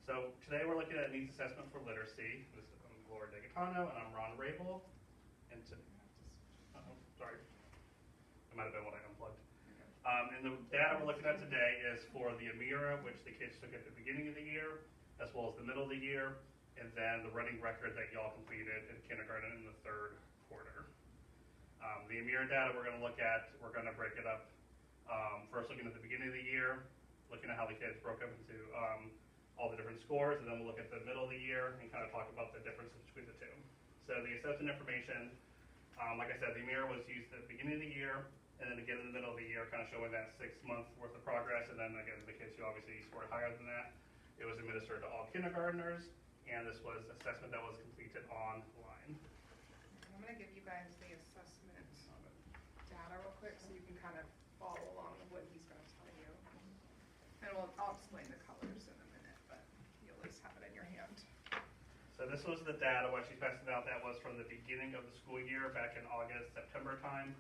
So today we're looking at needs assessment for literacy. I'm Laura Degatano, and I'm Ron Rabel. And sorry, that might have been what I unplugged. And the data we're looking at today is for the AMERA, which the kids took at the beginning of the year, as well as the middle of the year, and then the running record that y'all completed in kindergarten in the third quarter. The AMERA data we're going to look at, we're going to break it up. First looking at the beginning of the year, looking at how the kids broke up into all the different scores, and then we'll look at the middle of the year and kind of talk about the differences between the two. So the assessment information, like I said, the AMERA was used at the beginning of the year, and then again in the middle of the year, kind of showing that 6 month worth of progress, and then again the kids who obviously scored higher than that. It was administered to all kindergartners, and this was assessment that was completed online. I'm going to give you guys the assessment data real quick so you can kind of follow along with what he's going to tell you. And I'll explain the colors in a minute, but you'll at least have it in your hand. So this was the data, what she's passing out, that was from the beginning of the school year back in August, September time.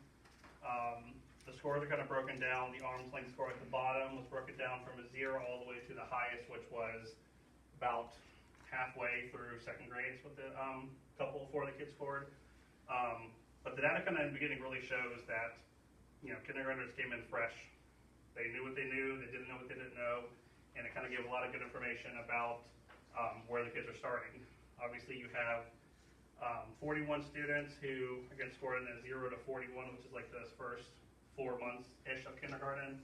The scores are kind of broken down. The arm's length score at the bottom was broken down from a 0 all the way to the highest, which was about halfway through second grade is what the four of the kids scored. But the data kind of in the beginning really shows that, kindergartners came in fresh. They knew what they knew, they didn't know what they didn't know, and it kind of gave a lot of good information about where the kids are starting. Obviously you have 41 students who, again, scored in a 0 to 41, which is like those first 4 months-ish of kindergarten.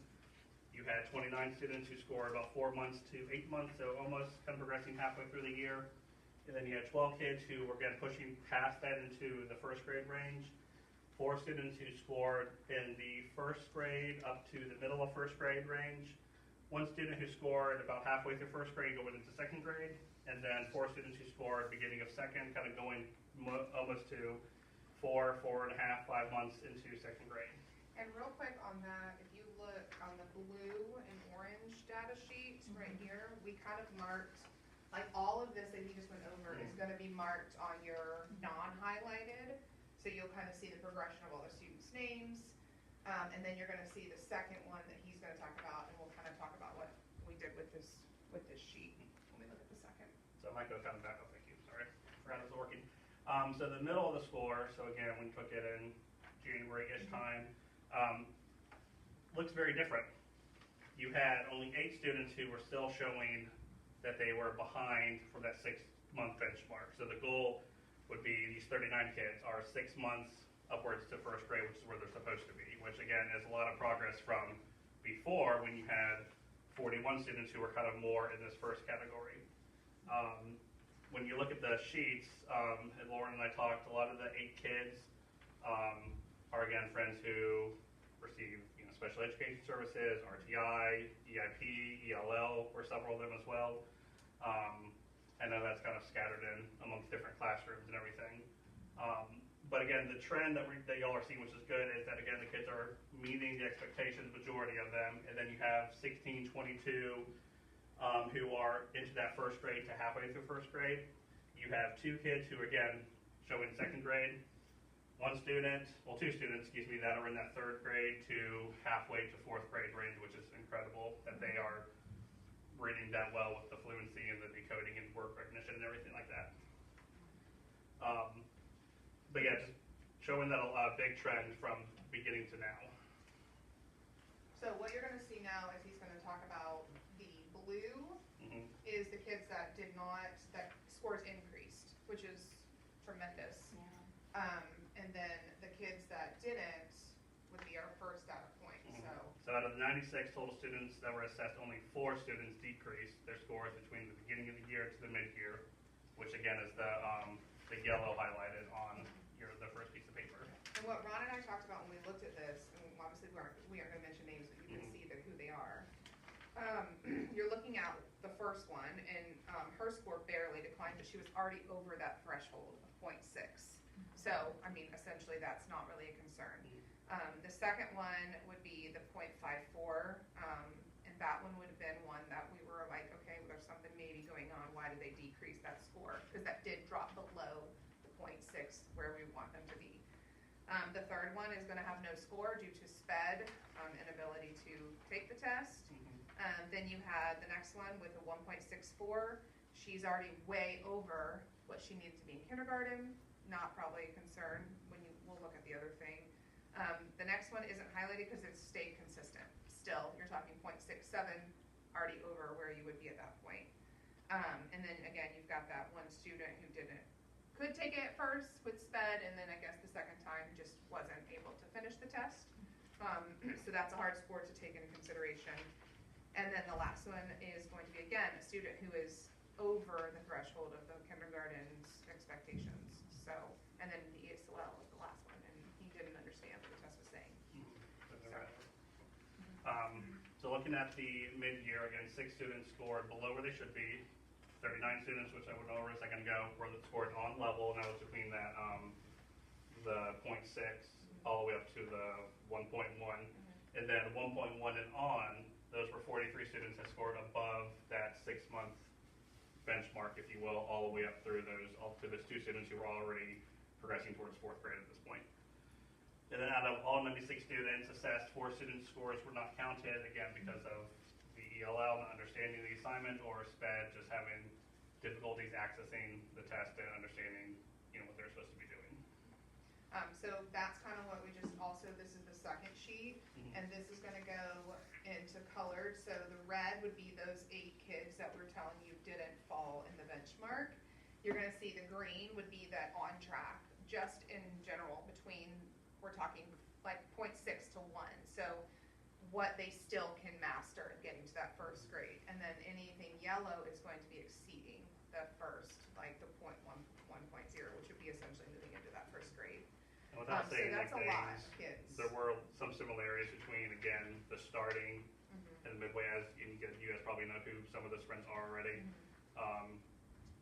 You had 29 students who scored about 4 months to 8 months, so almost kind of progressing halfway through the year. And then you had 12 kids who were, again, pushing past that into the first grade range. 4 students who scored in the first grade up to the middle of first grade range. 1 student who scored about halfway through first grade going into second grade. And then 4 students who scored beginning of second, kind of going almost to 4, 4.5, 5 months into second grade. And real quick on that, if you look on the blue and orange data sheet right here, we kind of marked, like all of this that he just went over is going to be marked on your non-highlighted. So you'll kind of see the progression of all the students' names. And then you're going to see the second one that he's going to talk about, and we'll kind of talk about what we did with this sheet. Let me look at the second. So I might go kind of back up, thank you, sorry. Forgot it was working. So the middle of the score, so again, we took it in January-ish time, looks very different. You had only 8 students who were still showing that they were behind from that 6 month benchmark. So the goal would be these 39 kids are 6 months upwards to first grade, which is where they're supposed to be, which again is a lot of progress from before when you had 41 students who were kind of more in this first category. When you look at the sheets, and Lauren and I talked, a lot of the 8 kids are again friends who receive special education services, RTI, EIP, ELL, or several of them as well. I know that's kind of scattered in amongst different classrooms and everything. But again, the trend that y'all are seeing, which is good, is that again the kids are meeting the expectations, majority of them, and then you have 16, 22 who are into that first grade to halfway through first grade. You have 2 kids who again showing second grade, 2 students, excuse me, that are in that third grade to halfway to fourth grade range, which is incredible that they are reading that well with the fluency and the decoding and word recognition and everything like that. But yeah, just showing that a big trend from beginning to now. So what you're going to see now is he's going to talk about the blue is the kids that did not, that scores increased, which is tremendous. Yeah. And then the kids that didn't would be our first data point. So out of the 96 total students that were assessed, only 4 students decreased their scores between the beginning of the year to the mid-year, which again is the yellow highlighted on the first piece of paper. And what Ron and I talked about when we looked at this, and obviously we aren't going to mention names, but you can see who they are. You're looking at the first one, and her score barely declined, but she was already over that threshold of 0.6. So, I mean, essentially that's not really a concern. The second one would be the 0.54, and that one would have been one that we were like, okay, well, there's something maybe going on. Why did they decrease that score? Because that did drop below the 0.6 where we want them to be. The third one is going to have no score due to SPED, inability to take the test. Then you had the next one with a 1.64. She's already way over what she needs to be in kindergarten. Not probably a concern when we'll look at the other thing. The next one isn't highlighted because it's stayed consistent. Still, you're talking 0.67, already over where you would be at that point. And then again, you've got that one student who could take it first with SPED, and then I guess the second time just wasn't able to finish the test. So that's a hard score to take into consideration. And then the last one is going to be, again, a student who is over the threshold of the kindergarten's expectations. So, and then the ESOL was the last one, and he didn't understand what the test was saying. So looking at the mid-year, again, 6 students scored below where they should be. 39 students, which I went over a second ago, were scored on level, and that was between that the 0.6 all the way up to the 1.1. And then 1.1 and on, those were 43 students that scored above that 6-month benchmark, if you will, all the way up through all to those 2 students who were already progressing towards 4th grade at this point. And then out of all 96 students assessed, 4 students' scores were not counted, again, because of the ELL, not understanding the assignment, or SPED just having difficulties accessing the test and understanding, what they're supposed to be doing. So that's kind of what we just also, this is the second sheet, and this is going to go into colored. So the red would be those 8 kids that we're telling you didn't fall in the benchmark. You're going to see the green would be that on track, just in general, between, we're talking like 0.6 to 1. So what they still can master getting to that 1st grade. And then anything yellow is going to be exceeding the first, like the 0.1, 1.0, which would be essentially moving into that 1st grade. And without saying so that's like a lot things, of kids. there were some similarities between, again, the starting and midway, as you guys probably know who some of those friends are already.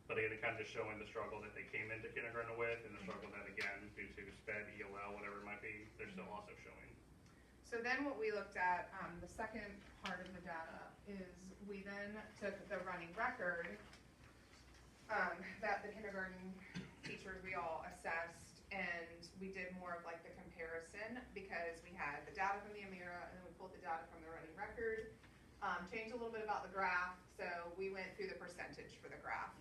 But again, it kind of just showing the struggle that they came into kindergarten with, and the struggle that, again, due to SPED, ELL, whatever it might be, they're still also showing. So then what we looked at, the second part of the data is we then took the running record that the kindergarten teachers we all assessed, and we did more of like the comparison because we had the data from the Amira and then we pulled the data from the running record. Changed a little bit about the graph, so we went through the percentage for the graph.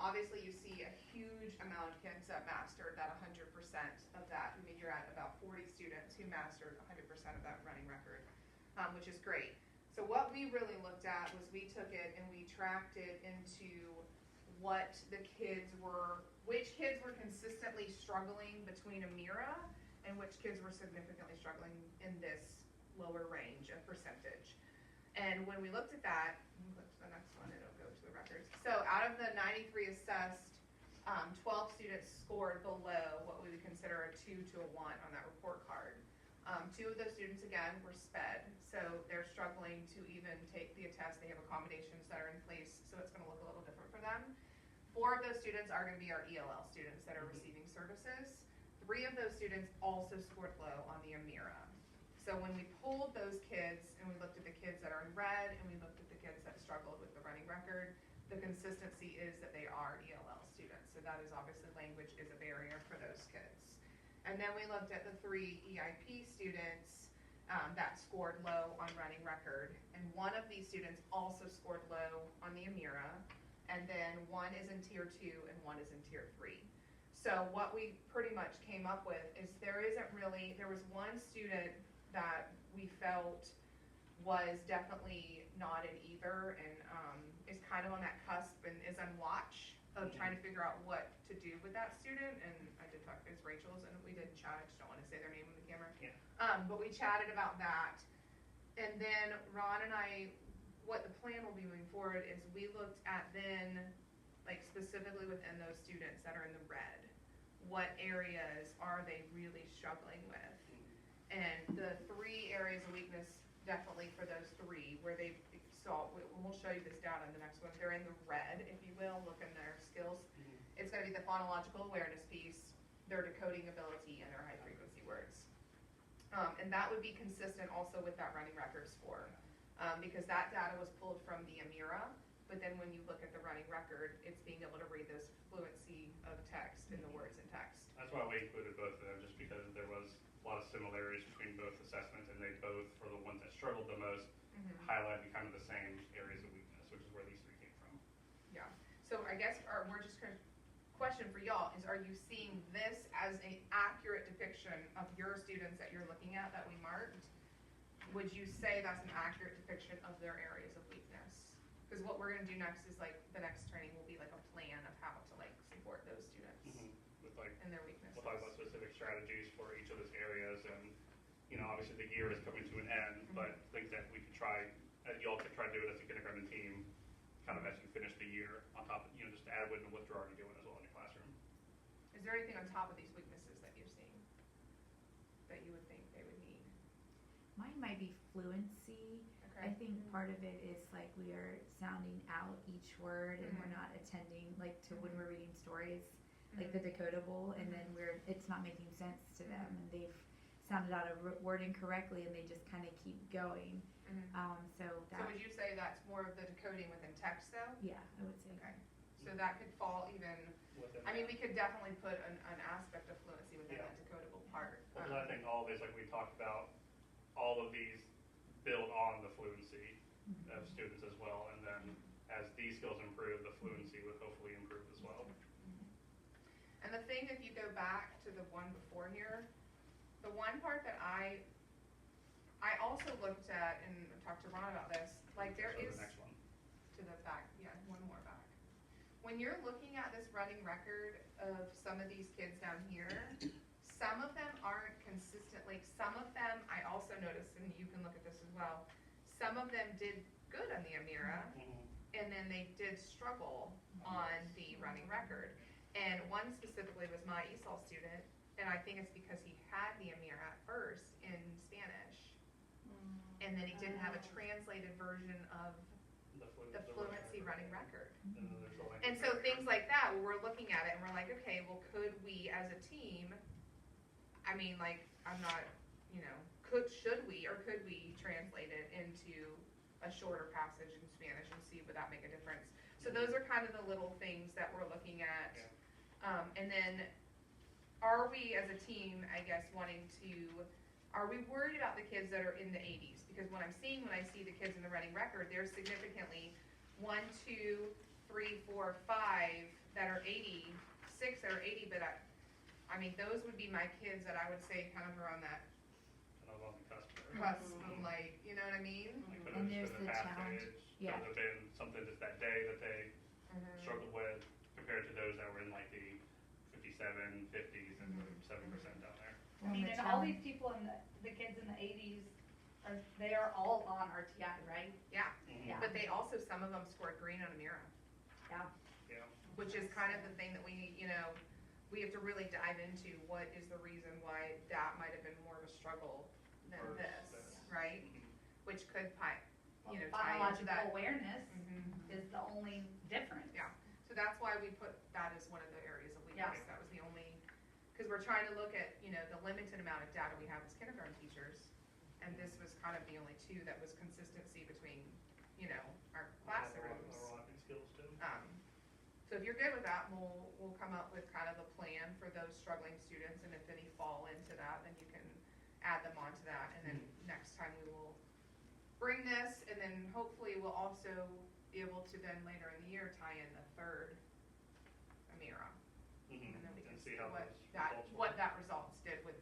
Obviously you see a huge amount of kids that mastered that 100% of that. I mean, you're at about 40 students who mastered 100% of that running record, which is great. So what we really looked at was we took it and we tracked it into what the kids were, which kids were consistently struggling between Amira and which kids were significantly struggling in this lower range of percentage. And when we looked at that, look to the next one, it'll go to the records. So out of the 93 assessed, 12 students scored below what we would consider a 2 to a 1 on that report card. 2 of those students, again, were SPED, so they're struggling to even take the test. They have accommodations that are in place, so it's going to look a little different for them. 4 of those students are going to be our ELL students that are receiving services. 3 of those students also scored low on the Amira. So when we pulled those kids and we looked at the kids that are in red and we looked at the kids that struggled with the running record, the consistency is that they are ELL students. So that is obviously language is a barrier for those kids. And then we looked at the 3 EIP students that scored low on running record. And 1 of these students also scored low on the Amira. And then 1 is in tier 2 and 1 is in tier 3. So what we pretty much came up with is there was 1 student that we felt was definitely not in either and is kind of on that cusp and is on watch of trying to figure out what to do with that student. And I did talk, it's Rachel's, and we did chat. I just don't want to say their name on the camera. Yeah. But we chatted about that. And then Ron and I, what the plan will be moving forward is we looked at then, like specifically within those students that are in the red, what areas are they really struggling with? And the 3 areas of weakness, definitely for those 3, where they saw, we'll show you this data in the next one, they're in the red, if you will, look in their skills. It's going to be the phonological awareness piece, their decoding ability, and their high frequency words. And that would be consistent also with that running record score, because that data was pulled from the Amira, but then when you look at the running record, it's being able to read those fluency of text and the words in text. That's why we included both of them, just because there was a lot of similarities between both assessments, and they both, for the ones that struggled the most, highlighting kind of the same areas of weakness, which is where these three came from. Yeah. So I guess we're just going to question for y'all is, are you seeing this as an accurate depiction of your students that you're looking at that we marked? Would you say that's an accurate depiction of their areas of weakness? Because what we're going to do next is like the next training will be like a plan of how to like support those students With like, and their weaknesses. we'll talk about specific strategies for each of those areas, and you know, obviously the year is coming to an end, but things that we could try, y'all could try to do it as a kindergarten team, kind of as you finish the year, on top of, you know, just to add with what you're already doing as well in your classroom. Is there anything on top of these weaknesses that you're seeing that you would think they would need? Mine might be fluency. Okay. I think part of it is like we are sounding out each word and we're not attending, like to when we're reading stories, like the decodable, and then it's not making sense to them, and they've sounded out a word incorrectly and they just kind of keep going. So that. So would you say that's more of the decoding within text though? Yeah, I would say. Okay. So that could fall even, Within I mean, that. we could definitely put an aspect of fluency within Yeah. that decodable part. Well, 'cause I think all of this, like we talked about, all of these build on the fluency of students as well, and then as these skills improve, the fluency would hopefully improve as well. And the thing, if you go back to the one before here, the one part that I also looked at and talked to Ron about this, like there So is the next one. to the back, yeah, one more back. When you're looking at this running record of some of these kids down here, some of them aren't consistently, some of them, I also noticed, and you can look at this as well, some of them did good on the Amira, and then they did struggle on the running record. And one specifically was my ESOL student, and I think it's because he had the Amira at first in Spanish, and then he didn't have a translated version of the fluency running record. And then there's the language And so barrier. things like that, where we're looking at it and we're like, okay, well, could we as a team, I mean, like, I'm not, you know, should we translate it into a shorter passage in Spanish and see would that make a difference? So those are kind of the little things that we're looking at. And then, are we as a team, I guess, are we worried about the kids that are in the 80s? Because what I'm seeing when I see the kids in the running record, there's significantly 1, 2, 3, 4, 5 that are 80, 6 that are 80, but I mean, those would be my kids that I would say kind of are on that Kind of on the cusp there. cusp of like, you know what I mean? Like, could And have there's just been the a past challenge. age, Yeah. could have been something just that day that they struggled with, compared to those that were in like the 57, 50s, and 7% down there. I mean, and all these people in the kids in the 80s, they are all on RTI, right? Yeah. Yeah. But they also, some of them scored green on Amira, Yeah. Yeah. which is kind of the thing that we, you know, we have to really dive into what is the reason why that might have been more of a struggle than Versus this, this. right? Which could, tie into Biological that. awareness Mhm. is the only difference. Yeah. So that's why we put that as one of the areas of weakness. Yeah. That was the only, because we're trying to look at, you know, the limited amount of data we have as kindergarten teachers. And this was kind of the only two that was consistency between, you know, our classrooms. Overlapping skills too. So if you're good with that, we'll come up with kind of a plan for those struggling students, and if any fall into that, then you can add them onto that, and then next time we will bring this, and then hopefully we'll also be able to then later in the year tie in the third Amira, and then we can And see see how what those results that results did with